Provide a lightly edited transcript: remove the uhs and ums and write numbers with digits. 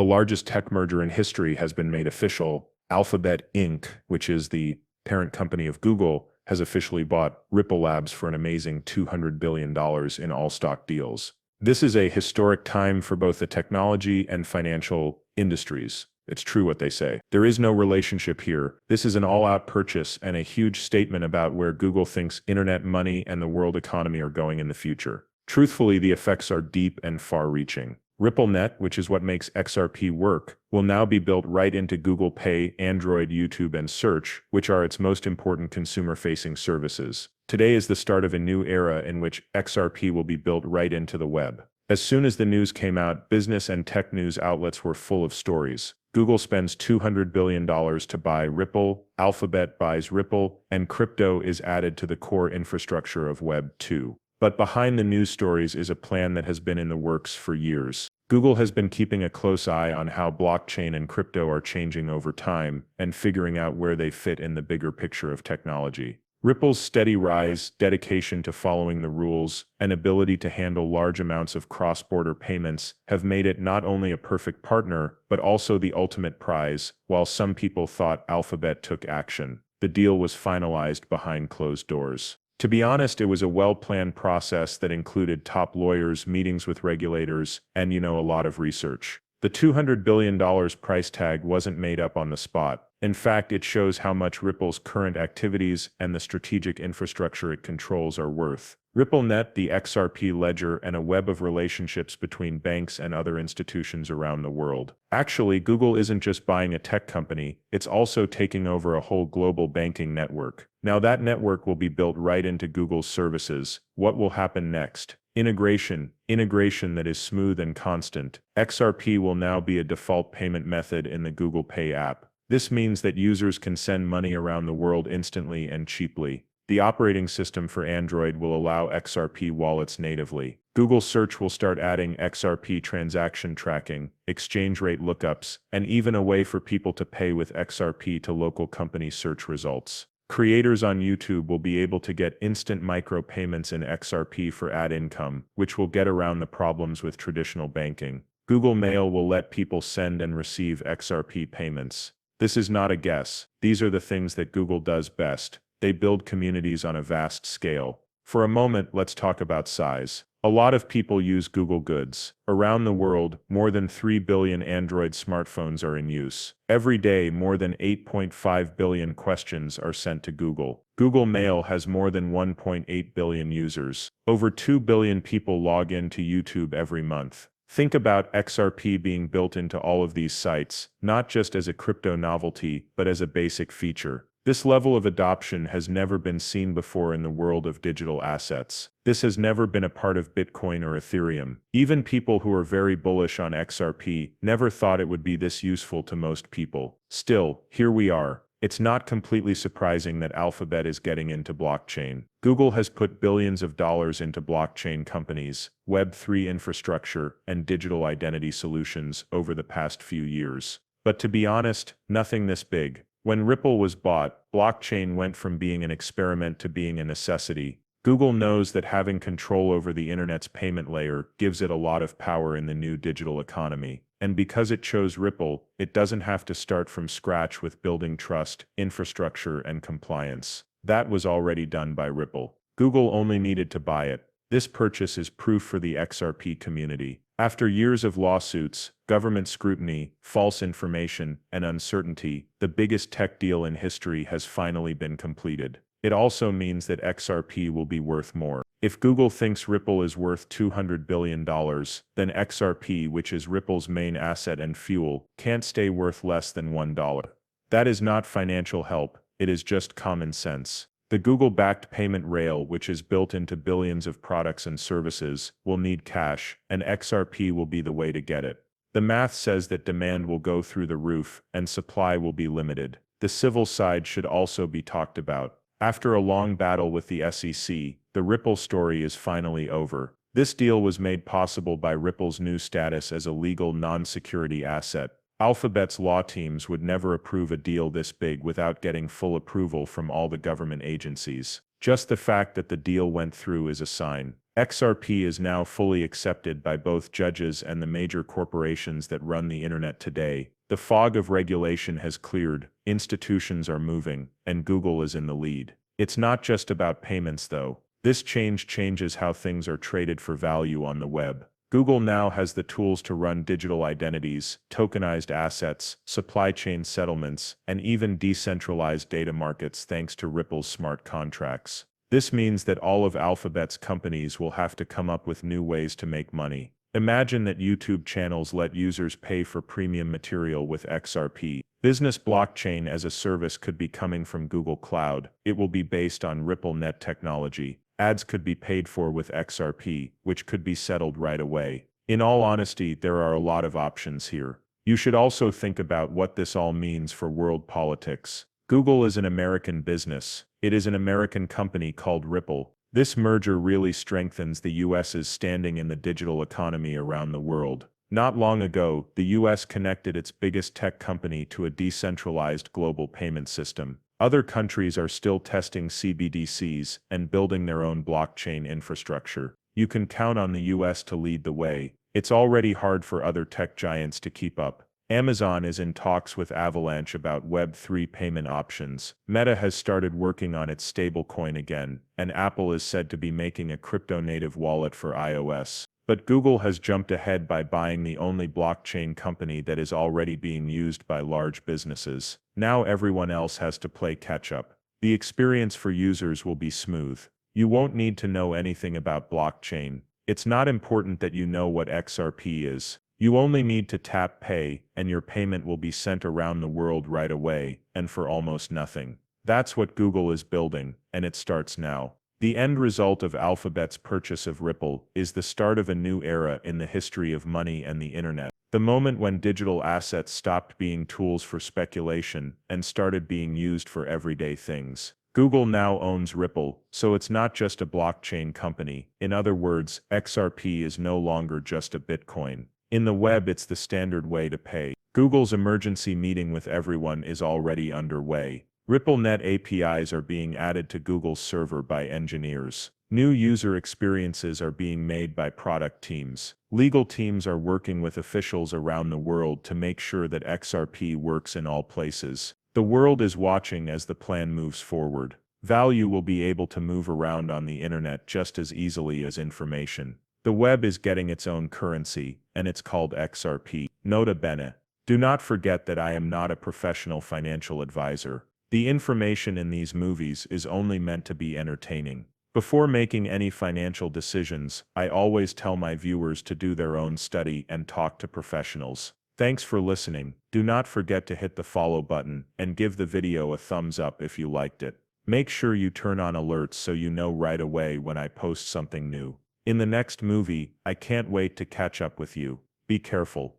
The largest tech merger in history has been made official. Alphabet Inc., which is the parent company of Google, has officially bought Ripple Labs for an amazing $200 billion in all-stock deals. This is a historic time for both the technology and financial industries. It's true what they say. There is no relationship here. This is an all-out purchase and a huge statement about where Google thinks internet money and the world economy are going in the future. Truthfully, the effects are deep and far-reaching. RippleNet, which is what makes XRP work, will now be built right into Google Pay, Android, YouTube, and Search, which are its most important consumer-facing services. Today is the start of a new era in which XRP will be built right into the web. As soon as the news came out, business and tech news outlets were full of stories. Google spends $200 billion to buy Ripple, Alphabet buys Ripple, and crypto is added to the core infrastructure of Web 2. But behind the news stories is a plan that has been in the works for years. Google has been keeping a close eye on how blockchain and crypto are changing over time and figuring out where they fit in the bigger picture of technology. Ripple's steady rise, dedication to following the rules, and ability to handle large amounts of cross-border payments have made it not only a perfect partner, but also the ultimate prize. While some people thought Alphabet took action, the deal was finalized behind closed doors. To be honest, it was a well-planned process that included top lawyers, meetings with regulators, and a lot of research. The $200 billion price tag wasn't made up on the spot. In fact, it shows how much Ripple's current activities and the strategic infrastructure it controls are worth. RippleNet, the XRP ledger, and a web of relationships between banks and other institutions around the world. Actually, Google isn't just buying a tech company, it's also taking over a whole global banking network. Now that network will be built right into Google's services. What will happen next? Integration that is smooth and constant. XRP will now be a default payment method in the Google Pay app. This means that users can send money around the world instantly and cheaply. The operating system for Android will allow XRP wallets natively. Google Search will start adding XRP transaction tracking, exchange rate lookups, and even a way for people to pay with XRP to local company search results. Creators on YouTube will be able to get instant micropayments in XRP for ad income, which will get around the problems with traditional banking. Google Mail will let people send and receive XRP payments. This is not a guess. These are the things that Google does best. They build communities on a vast scale. For a moment, let's talk about size. A lot of people use Google Goods. Around the world, more than 3 billion Android smartphones are in use. Every day, more than 8.5 billion questions are sent to Google. Google Mail has more than 1.8 billion users. Over 2 billion people log in to YouTube every month. Think about XRP being built into all of these sites, not just as a crypto novelty, but as a basic feature. This level of adoption has never been seen before in the world of digital assets. This has never been a part of Bitcoin or Ethereum. Even people who are very bullish on XRP never thought it would be this useful to most people. Still, here we are. It's not completely surprising that Alphabet is getting into blockchain. Google has put billions of dollars into blockchain companies, Web3 infrastructure, and digital identity solutions over the past few years. But to be honest, nothing this big. When Ripple was bought, blockchain went from being an experiment to being a necessity. Google knows that having control over the internet's payment layer gives it a lot of power in the new digital economy. And because it chose Ripple, it doesn't have to start from scratch with building trust, infrastructure, and compliance. That was already done by Ripple. Google only needed to buy it. This purchase is proof for the XRP community. After years of lawsuits, government scrutiny, false information, and uncertainty, the biggest tech deal in history has finally been completed. It also means that XRP will be worth more. If Google thinks Ripple is worth $200 billion, then XRP, which is Ripple's main asset and fuel, can't stay worth less than $1. That is not financial help, it is just common sense. The Google-backed payment rail, which is built into billions of products and services, will need cash, and XRP will be the way to get it. The math says that demand will go through the roof, and supply will be limited. The civil side should also be talked about. After a long battle with the SEC, the Ripple story is finally over. This deal was made possible by Ripple's new status as a legal non-security asset. Alphabet's law teams would never approve a deal this big without getting full approval from all the government agencies. Just the fact that the deal went through is a sign. XRP is now fully accepted by both judges and the major corporations that run the internet today. The fog of regulation has cleared, institutions are moving, and Google is in the lead. It's not just about payments though. This change changes how things are traded for value on the web. Google now has the tools to run digital identities, tokenized assets, supply chain settlements, and even decentralized data markets thanks to Ripple's smart contracts. This means that all of Alphabet's companies will have to come up with new ways to make money. Imagine that YouTube channels let users pay for premium material with XRP. Business blockchain as a service could be coming from Google Cloud. It will be based on RippleNet technology. Ads could be paid for with XRP, which could be settled right away. In all honesty, there are a lot of options here. You should also think about what this all means for world politics. Google is an American business. It is an American company called Ripple. This merger really strengthens the US's standing in the digital economy around the world. Not long ago, the US connected its biggest tech company to a decentralized global payment system. Other countries are still testing CBDCs and building their own blockchain infrastructure. You can count on the US to lead the way. It's already hard for other tech giants to keep up. Amazon is in talks with Avalanche about Web3 payment options. Meta has started working on its stablecoin again, and Apple is said to be making a crypto-native wallet for iOS. But Google has jumped ahead by buying the only blockchain company that is already being used by large businesses. Now everyone else has to play catch-up. The experience for users will be smooth. You won't need to know anything about blockchain. It's not important that you know what XRP is. You only need to tap pay, and your payment will be sent around the world right away, and for almost nothing. That's what Google is building, and it starts now. The end result of Alphabet's purchase of Ripple is the start of a new era in the history of money and the internet. The moment when digital assets stopped being tools for speculation and started being used for everyday things. Google now owns Ripple, so it's not just a blockchain company. In other words, XRP is no longer just a Bitcoin. In the web, it's the standard way to pay. Google's emergency meeting with everyone is already underway. RippleNet APIs are being added to Google's server by engineers. New user experiences are being made by product teams. Legal teams are working with officials around the world to make sure that XRP works in all places. The world is watching as the plan moves forward. Value will be able to move around on the internet just as easily as information. The web is getting its own currency, and it's called XRP. Nota bene. Do not forget that I am not a professional financial advisor. The information in these movies is only meant to be entertaining. Before making any financial decisions, I always tell my viewers to do their own study and talk to professionals. Thanks for listening. Do not forget to hit the follow button and give the video a thumbs up if you liked it. Make sure you turn on alerts so you know right away when I post something new. In the next movie, I can't wait to catch up with you. Be careful.